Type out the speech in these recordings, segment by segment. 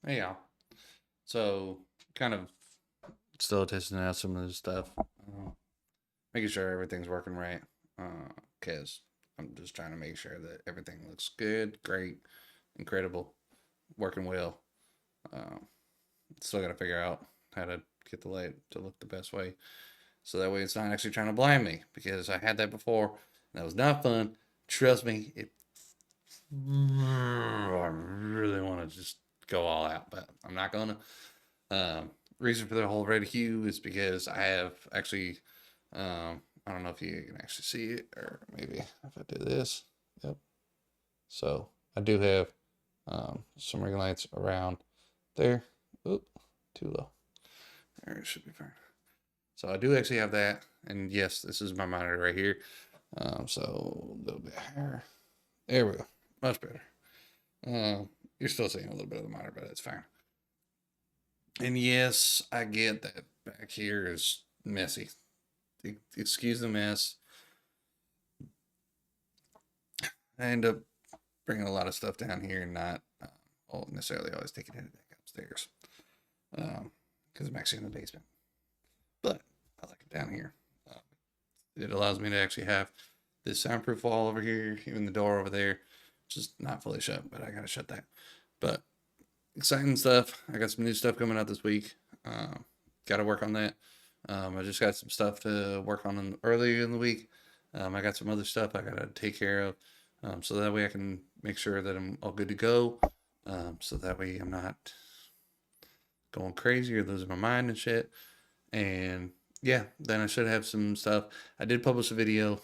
Hey y'all. So, kind of still testing out some of this stuff, making sure everything's working right. Because I'm just trying to make sure that everything looks good, great, incredible, working well. Uh, Still got to figure out how to get the light to look the best way, so that way it's not actually trying to blind me. Because I had that before, and that was not fun. Trust me, I really want to just go all out, but I'm not gonna. Reason for the whole red hue is because I have actually, I don't know if you can actually see it, or maybe if I do this. Yep. So I do have some ring lights around there. Oop, too low. There, it should be fine. So I do actually have that, and yes, this is my monitor right here. So a little bit higher. There we go. Much better. You're still seeing a little bit of the monitor, but it's fine. And yes, I get that back here is messy. Excuse the mess. I end up bringing a lot of stuff down here and not necessarily always taking it back upstairs because I'm actually in the basement. But I like it down here. Uh, it allows me to actually have this soundproof wall over here, even the door over there, just not fully shut, but I gotta shut that. But exciting stuff. I got some new stuff coming out this week. Got to work on that. I just got some stuff to work on earlier in the week. I got some other stuff I got to take care of. So that way I can make sure that I'm all good to go. So that way I'm not going crazy or losing my mind and shit. And yeah, then I should have some stuff. I did publish a video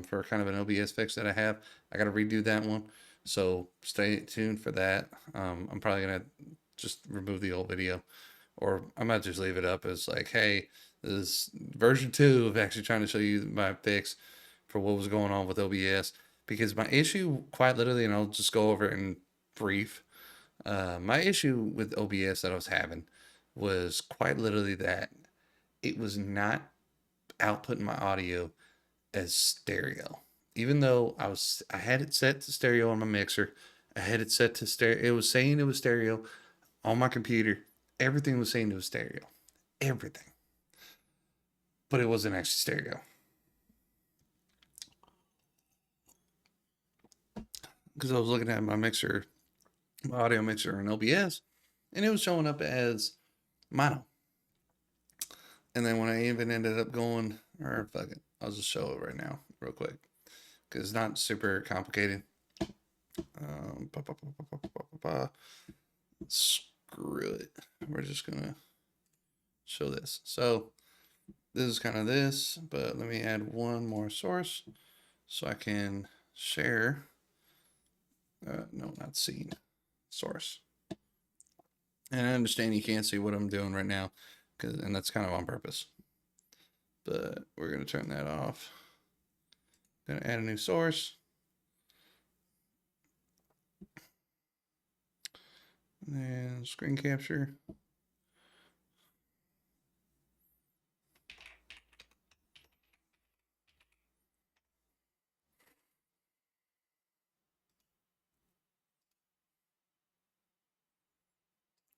for kind of an OBS fix that I have. I got to redo that one. So stay tuned for that. I'm probably going to just remove the old video, or I might just leave it up as like, hey, this is version 2 of actually trying to show you my fix for what was going on with OBS. Because my issue, quite literally, and I'll just go over it in brief. My issue with OBS that I was having was quite literally that it was not outputting my audio as stereo. Even though I had it set to stereo on my mixer, I had it set to stereo. It was saying it was stereo on my computer. Everything was saying it was stereo. Everything. But it wasn't actually stereo. Because I was looking at my mixer, my audio mixer in OBS, and it was showing up as mono. And then when I even ended up going, or fuck it, I'll just show it right now, real quick, because it's not super complicated. Ba, ba, ba, screw it. We're just gonna show this. So this is kind of this, but let me add one more source so I can share. No, not scene, source. And I understand you can't see what I'm doing right now, and that's kind of on purpose. But we're gonna turn that off. Gonna add a new source. And screen capture.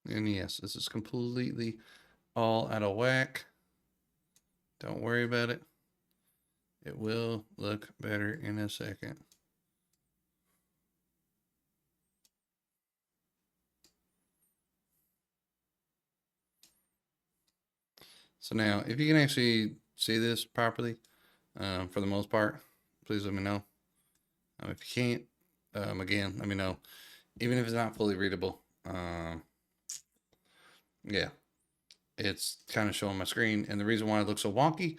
And yes, this is completely all out of whack. Don't worry about it. It will look better in a second. So now, if you can actually see this properly, for the most part, please let me know. If you can't, again, let me know. Even if it's not fully readable, yeah, it's kind of showing my screen. And the reason why it looks so wonky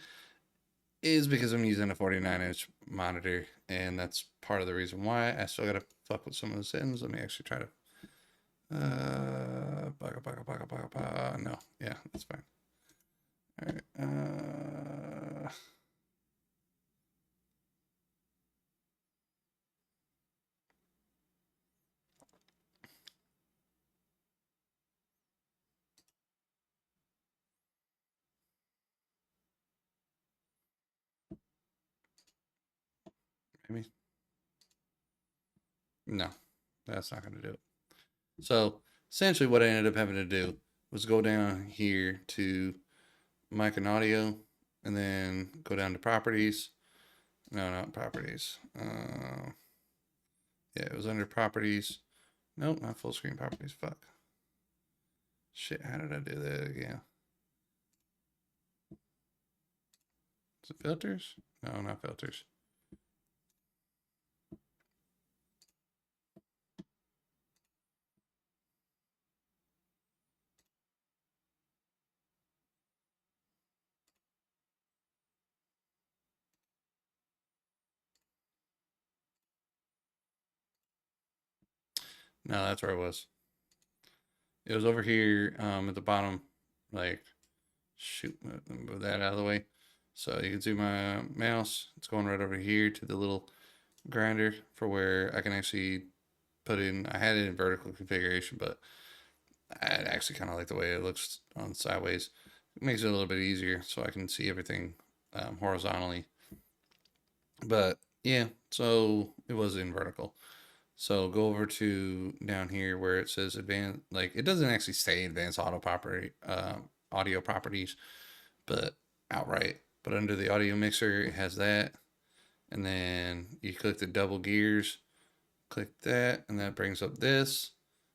is because I'm using a 49-inch monitor, and that's part of the reason why. I still gotta fuck with some of the settings. Let me actually try to. No, yeah, that's fine. All right. Maybe no, that's not gonna do it. So essentially what I ended up having to do was go down here to mic and audio, and then go down to properties. No, not properties. Yeah, it was under properties. Nope, not full screen properties. Fuck. Shit, how did I do that again? Is it filters? No, not filters. No, that's where it was. It was over here at the bottom. Like, shoot, move that out of the way. So you can see my mouse. It's going right over here to the little grinder for where I can actually put in. I had it in vertical configuration, but I actually kind of like the way it looks on sideways. It makes it a little bit easier so I can see everything horizontally. But yeah, so it was in vertical. So go over to down here where it says advanced, like it doesn't actually say advanced audio properties, but outright. But under the audio mixer, it has that. And then you click the double gears, click that, and that brings up this.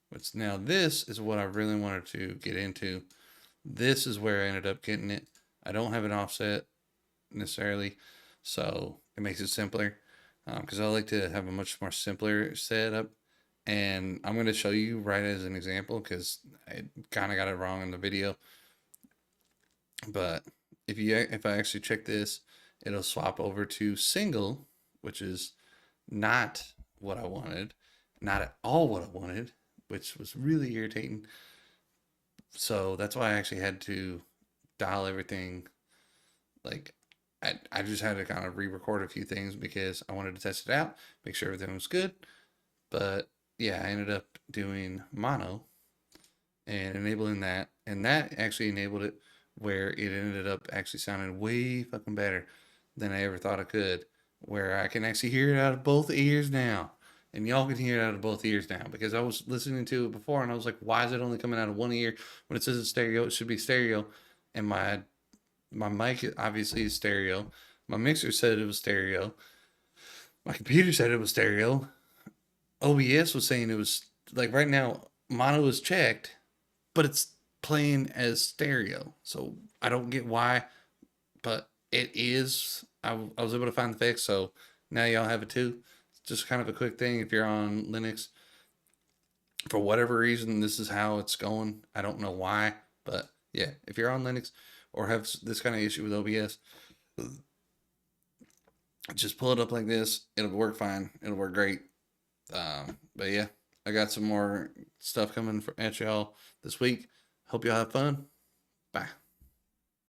Which now this is what I really wanted to get into. This is where I ended up getting it. I don't have an offset necessarily, so it makes it simpler. Because I like to have a much more simpler setup, and I'm going to show you right as an example because I kind of got it wrong in the video. But if I actually check this, it'll swap over to single, which is not what I wanted, not at all what I wanted, which was really irritating. So that's why I actually had to dial everything. Like I just had to kind of re-record a few things because I wanted to test it out, make sure everything was good. But yeah, I ended up doing mono and enabling that, and that actually enabled it where it ended up actually sounding way fucking better than I ever thought it could. Where I can actually hear it out of both ears now. And y'all can hear it out of both ears now because I was listening to it before and I was like, why is it only coming out of one ear when it says it's stereo? It should be stereo. And my mic obviously is stereo. My mixer said it was stereo. My computer said it was stereo. OBS was saying it was like right now mono is checked, but it's playing as stereo. So I don't get why, but it is. I was able to find the fix, so now y'all have it too. It's just kind of a quick thing if you're on Linux. For whatever reason, this is how it's going. I don't know why, but yeah, if you're on Linux or have this kind of issue with OBS, just pull it up like this. It'll work fine. It'll work great. But yeah, I got some more stuff coming at y'all this week. Hope y'all have fun. Bye.